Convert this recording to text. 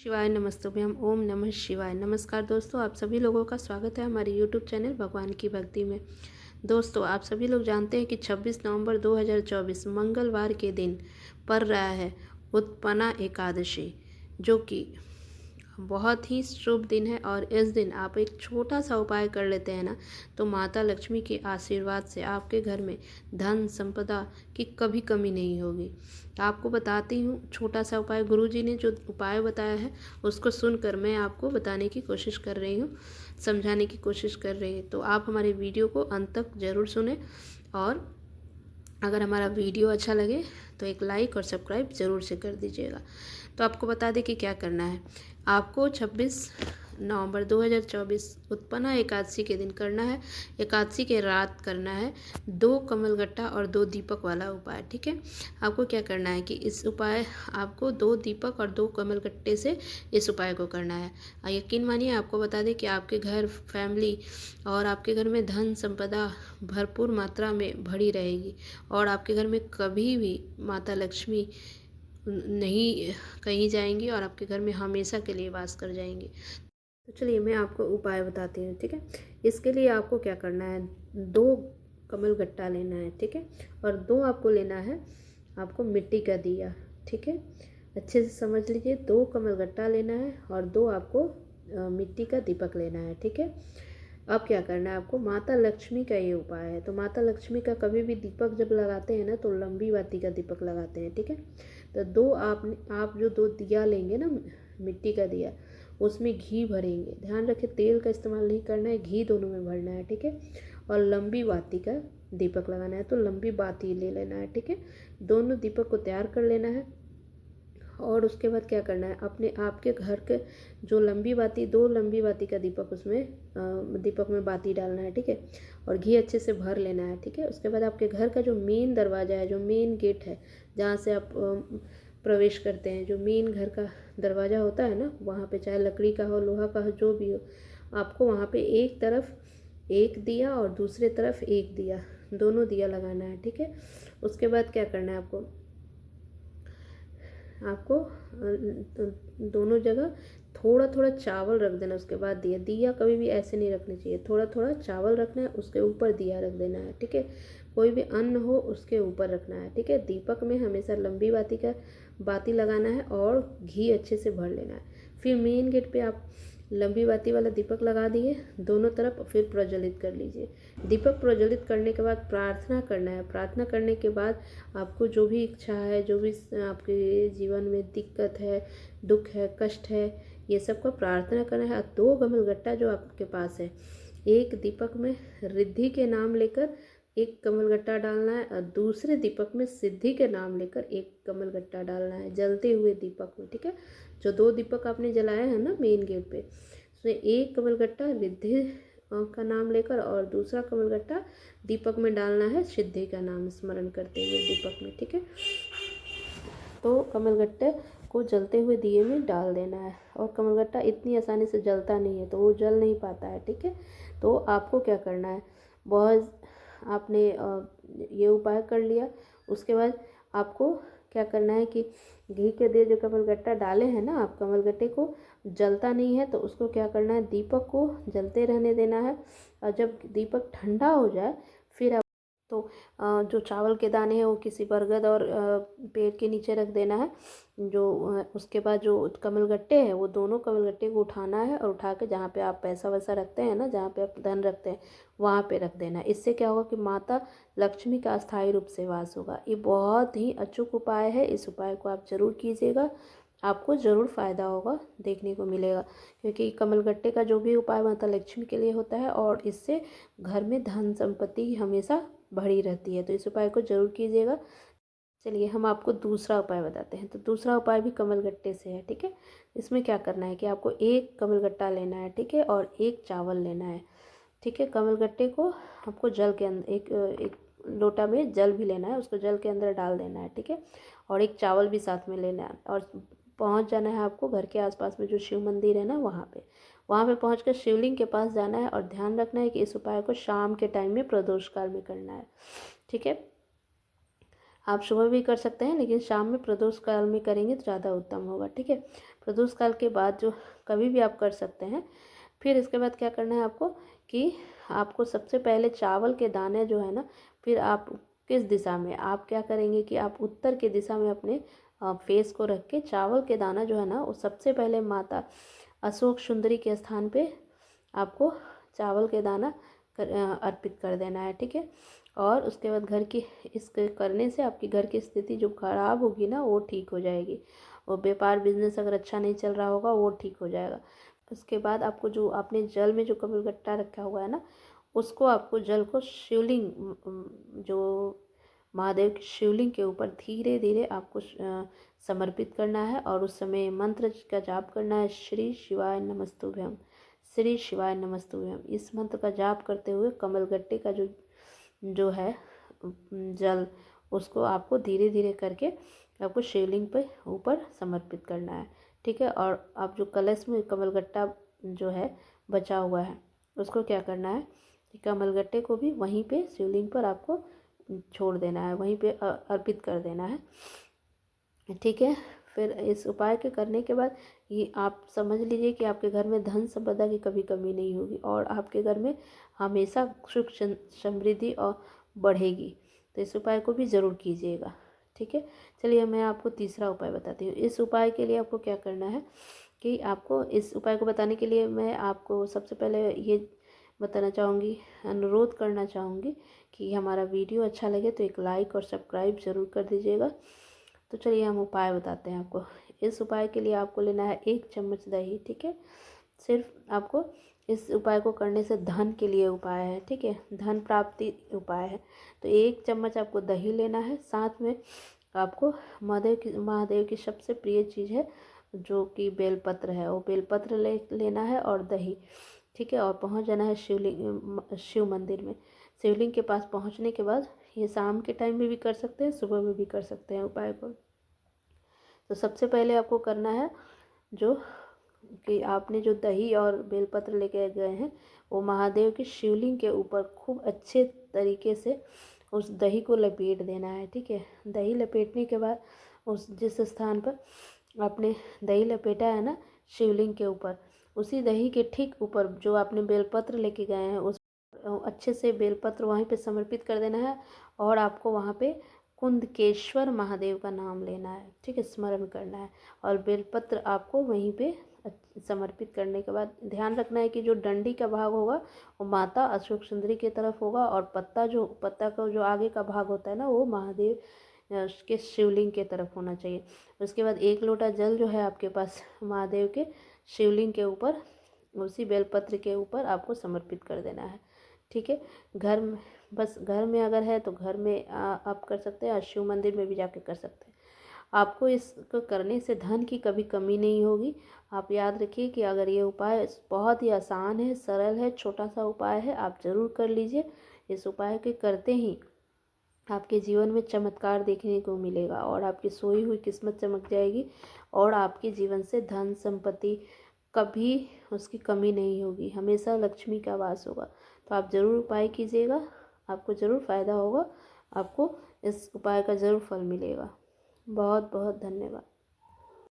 शिवाय नमस्तुभ्यम ओम नमः शिवाय। नमस्कार दोस्तों, आप सभी लोगों का स्वागत है हमारे यूट्यूब चैनल भगवान की भक्ति में। दोस्तों, आप सभी लोग जानते हैं कि 26 नवंबर 2024 मंगलवार के दिन पड़ रहा है उत्पन्ना एकादशी, जो कि बहुत ही शुभ दिन है। और इस दिन आप एक छोटा सा उपाय कर लेते हैं ना, तो माता लक्ष्मी के आशीर्वाद से आपके घर में धन संपदा की कभी कमी नहीं होगी। आपको बताती हूँ छोटा सा उपाय। गुरुजी ने जो उपाय बताया है उसको सुनकर मैं आपको बताने की कोशिश कर रही हूँ, समझाने की कोशिश कर रही हूँ। तो आप हमारे वीडियो को अंत तक ज़रूर सुने, और अगर हमारा वीडियो अच्छा लगे तो एक लाइक और सब्सक्राइब ज़रूर से कर दीजिएगा। तो आपको बता दें कि क्या करना है। आपको 26 नवंबर 2024 उत्पन्ना एकादशी के दिन करना है, एकादशी के रात करना है 2 कमलगट्टा और 2 दीपक वाला उपाय। ठीक है, आपको क्या करना है कि इस उपाय आपको 2 दीपक और 2 कमलगट्टे से इस उपाय को करना है। यकीन मानिए, आपको बता दें कि आपके घर, फैमिली और आपके घर में धन संपदा भरपूर मात्रा में भरी रहेगी, और आपके घर में कभी भी माता लक्ष्मी नहीं कहीं जाएंगी और आपके घर में हमेशा के लिए वास कर जाएंगी। तो चलिए मैं आपको उपाय बताती हूँ। ठीक है, इसके लिए आपको क्या करना है, 2 कमल गट्टा लेना है। ठीक है, और 2 आपको लेना है आपको मिट्टी का दिया। ठीक है, अच्छे से समझ लीजिए, 2 कमल गट्टा लेना है और 2 आपको मिट्टी का दीपक लेना है। ठीक है, अब क्या करना है आपको, माता लक्ष्मी का ये उपाय है। तो माता लक्ष्मी का कभी भी दीपक जब लगाते हैं ना, तो लंबी बाती का दीपक लगाते हैं। ठीक है, तो आप जो 2 दिया लेंगे ना, मिट्टी का दिया, उसमें घी भरेंगे। ध्यान रखें, तेल का इस्तेमाल नहीं करना है, घी दोनों में भरना है। ठीक है, और लंबी बाती का दीपक लगाना है, तो लंबी बाती ले लेना है। ठीक है, दोनों दीपक को तैयार कर लेना है। और उसके बाद क्या करना है, अपने आपके घर के जो लंबी बाती, 2 लंबी बाती का दीपक, उसमें दीपक में बाती डालना है। ठीक है, और घी अच्छे से भर लेना है। ठीक है, उसके बाद आपके घर का जो मेन दरवाज़ा है, जो मेन गेट है, जहाँ से आप प्रवेश करते हैं, जो मेन घर का दरवाज़ा होता है ना, वहाँ पे चाहे लकड़ी का हो, लोहा का हो, जो भी हो, आपको वहाँ पे एक तरफ एक दिया और दूसरे तरफ एक दिया, दोनों दिया लगाना है। ठीक है, उसके बाद क्या करना है आपको दोनों जगह थोड़ा थोड़ा चावल रख देना। उसके बाद दिया दिया कभी भी ऐसे नहीं रखना चाहिए, थोड़ा थोड़ा चावल रखना है, उसके ऊपर दिया रख देना है। ठीक है, कोई भी अन्न हो उसके ऊपर रखना है। ठीक है, दीपक में हमेशा लंबी बाती लगाना है और घी अच्छे से भर लेना है। फिर मेन गेट पे आप लंबी बाती वाला दीपक लगा दिए दोनों तरफ, फिर प्रज्वलित कर लीजिए। दीपक प्रज्वलित करने के बाद प्रार्थना करना है। प्रार्थना करने के बाद आपको जो भी इच्छा है, जो भी आपके जीवन में दिक्कत है, दुख है, कष्ट है, ये सब का प्रार्थना करना है। 2 कमलगट्टा जो आपके पास है, एक दीपक में रिद्धि के नाम लेकर एक कमलगट्टा डालना है, और दूसरे दीपक में सिद्धि के नाम लेकर एक कमलगट्टा डालना है, जलते हुए दीपक में। ठीक है, जो 2 दीपक आपने जलाए हैं ना मेन गेट पे, उसमें एक कमलगट्टा रिद्धि का नाम लेकर और दूसरा कमलगट्टा दीपक में डालना है, सिद्धि का नाम स्मरण करते हुए दीपक में। ठीक है, तो कमलगट्टे को जलते हुए दिए में डाल देना है। और कमलगट्टा इतनी आसानी से जलता नहीं है, तो वो जल नहीं पाता है। ठीक है, तो आपको क्या करना है, बहुत आपने ये उपाय कर लिया। उसके बाद आपको क्या करना है कि घी के दिए जो कमलगट्टा डाले हैं ना आप, कमलगट्टे को जलता नहीं है, तो उसको क्या करना है, दीपक को जलते रहने देना है। और जब दीपक ठंडा हो जाए, फिर आप तो जो चावल के दाने हैं वो किसी बरगद और पेड़ के नीचे रख देना है। उसके बाद जो कमलगट्टे हैं, वो दोनों कमलगट्टे को उठाना है, और उठा के जहाँ पे आप पैसा वैसा रखते हैं ना, जहाँ पे आप धन रखते हैं, वहाँ पे रख देना है। इससे क्या होगा कि माता लक्ष्मी का अस्थायी रूप से वास होगा। ये बहुत ही अचूक उपाय है, इस उपाय को आप ज़रूर कीजिएगा, आपको ज़रूर फ़ायदा होगा, देखने को मिलेगा। क्योंकि कमलगट्टे का जो भी उपाय माता लक्ष्मी के लिए होता है, और इससे घर में धन संपत्ति हमेशा भरी रहती है। तो इस उपाय को ज़रूर कीजिएगा। चलिए हम आपको दूसरा उपाय बताते हैं। तो दूसरा उपाय भी कमलगट्टे से है। ठीक है, इसमें क्या करना है कि आपको एक कमलगट्टा लेना है। ठीक है, और एक चावल लेना है। ठीक है, कमलगट्टे को आपको जल के अंदर एक लोटा में जल भी लेना है, उसको जल के अंदर डाल देना है। ठीक है, और एक चावल भी साथ में लेना है, और पहुंच जाना है आपको घर के आसपास में जो शिव मंदिर है ना, वहाँ पे पहुँच कर शिवलिंग के पास जाना है। और ध्यान रखना है कि इस उपाय को शाम के टाइम में प्रदोष काल में करना है। ठीक है, आप सुबह भी कर सकते हैं, लेकिन शाम में प्रदोष काल में करेंगे तो ज़्यादा उत्तम होगा। ठीक है, प्रदोष काल के बाद जो कभी भी आप कर सकते हैं। फिर इसके बाद क्या करना है आपको कि आपको सबसे पहले चावल के दाने जो है ना, फिर आप किस दिशा में, आप क्या करेंगे कि आप उत्तर की दिशा में अपने फेस को रख के चावल के दाना जो है ना, वो सबसे पहले माता अशोक सुंदरी के स्थान पे आपको चावल के दाना अर्पित कर देना है, ठीक है। और उसके बाद घर की इसके करने से आपकी घर की स्थिति जो खराब होगी ना, वो ठीक हो जाएगी। और व्यापार बिजनेस अगर अच्छा नहीं चल रहा होगा वो ठीक हो जाएगा। उसके बाद आपको जो आपने जल में जो कमलगट्टा रखा हुआ है ना, उसको आपको जल को शिवलिंग जो महादेव की शिवलिंग के ऊपर धीरे धीरे आपको समर्पित करना है। और उस समय मंत्र का जाप करना है, श्री शिवाय नमस्तुभ्यम, श्री शिवाय नमस्तुभ्यम। इस मंत्र का जाप करते हुए कमलगट्टे का जो जो है जल, उसको आपको धीरे धीरे करके आपको शिवलिंग पे ऊपर समर्पित करना है, ठीक है। और आप जो कलश में कमलगट्टा जो है बचा हुआ है, उसको क्या करना है कि कमलगट्टे को भी वहीं पे शिवलिंग पर आपको छोड़ देना है, वहीं पे अर्पित कर देना है, ठीक है। फिर इस उपाय के करने के बाद ये आप समझ लीजिए कि आपके घर में धन संपदा की कभी कमी नहीं होगी और आपके घर में हमेशा सुख समृद्धि और बढ़ेगी। तो इस उपाय को भी ज़रूर कीजिएगा, ठीक है। चलिए मैं आपको तीसरा उपाय बताती हूँ। इस उपाय के लिए आपको क्या करना है कि आपको इस उपाय को बताने के लिए मैं आपको सबसे पहले ये बताना चाहूँगी, अनुरोध करना चाहूँगी कि हमारा वीडियो अच्छा लगे तो एक लाइक और सब्सक्राइब ज़रूर कर दीजिएगा। तो चलिए हम उपाय बताते हैं आपको। इस उपाय के लिए आपको लेना है 1 चम्मच दही, ठीक है। सिर्फ आपको इस उपाय को करने से धन के लिए उपाय है, ठीक है, धन प्राप्ति उपाय है। तो 1 चम्मच आपको दही लेना है। साथ में आपको महादेव की सबसे प्रिय चीज़ है जो कि बेलपत्र है, वो बेलपत्र लेना है और दही, ठीक है। और पहुंच जाना है शिव मंदिर में। शिवलिंग के पास पहुंचने के बाद ये शाम के टाइम में भी कर सकते हैं, सुबह में भी कर सकते हैं उपाय को। तो सबसे पहले आपको करना है जो कि आपने जो दही और बेलपत्र लेके गए हैं, वो महादेव की शिवलिंग के ऊपर खूब अच्छे तरीके से उस दही को लपेट देना है, ठीक है। दही लपेटने के बाद उस जिस स्थान पर आपने दही लपेटा है ना शिवलिंग के ऊपर, उसी दही के ठीक ऊपर जो आपने बेलपत्र लेके गए हैं उस अच्छे से बेलपत्र वहीं पे समर्पित कर देना है। और आपको वहाँ पे कुंदकेश्वर महादेव का नाम लेना है, ठीक है, स्मरण करना है। और बेलपत्र आपको वहीं पे समर्पित करने के बाद ध्यान रखना है कि जो डंडी का भाग होगा वो माता अशोक सुंदरी की तरफ होगा और पत्ता का जो आगे का भाग होता है ना, वो महादेव के शिवलिंग के तरफ होना चाहिए। उसके बाद 1 लोटा जल जो है आपके पास महादेव के शिवलिंग के ऊपर उसी बेलपत्र के ऊपर आपको समर्पित कर देना है, ठीक है। घर में बस घर में अगर है तो घर में आप कर सकते हैं और शिव मंदिर में भी जाके कर सकते हैं। आपको इसको करने से धन की कभी कमी नहीं होगी। आप याद रखिए कि अगर ये उपाय बहुत ही आसान है, सरल है, छोटा सा उपाय है, आप ज़रूर कर लीजिए। इस उपाय के करते ही आपके जीवन में चमत्कार देखने को मिलेगा और आपकी सोई हुई किस्मत चमक जाएगी और आपके जीवन से धन संपत्ति कभी उसकी कमी नहीं होगी, हमेशा लक्ष्मी का वास होगा। तो आप ज़रूर उपाय कीजिएगा, आपको ज़रूर फ़ायदा होगा, आपको इस उपाय का ज़रूर फल मिलेगा। बहुत बहुत धन्यवाद।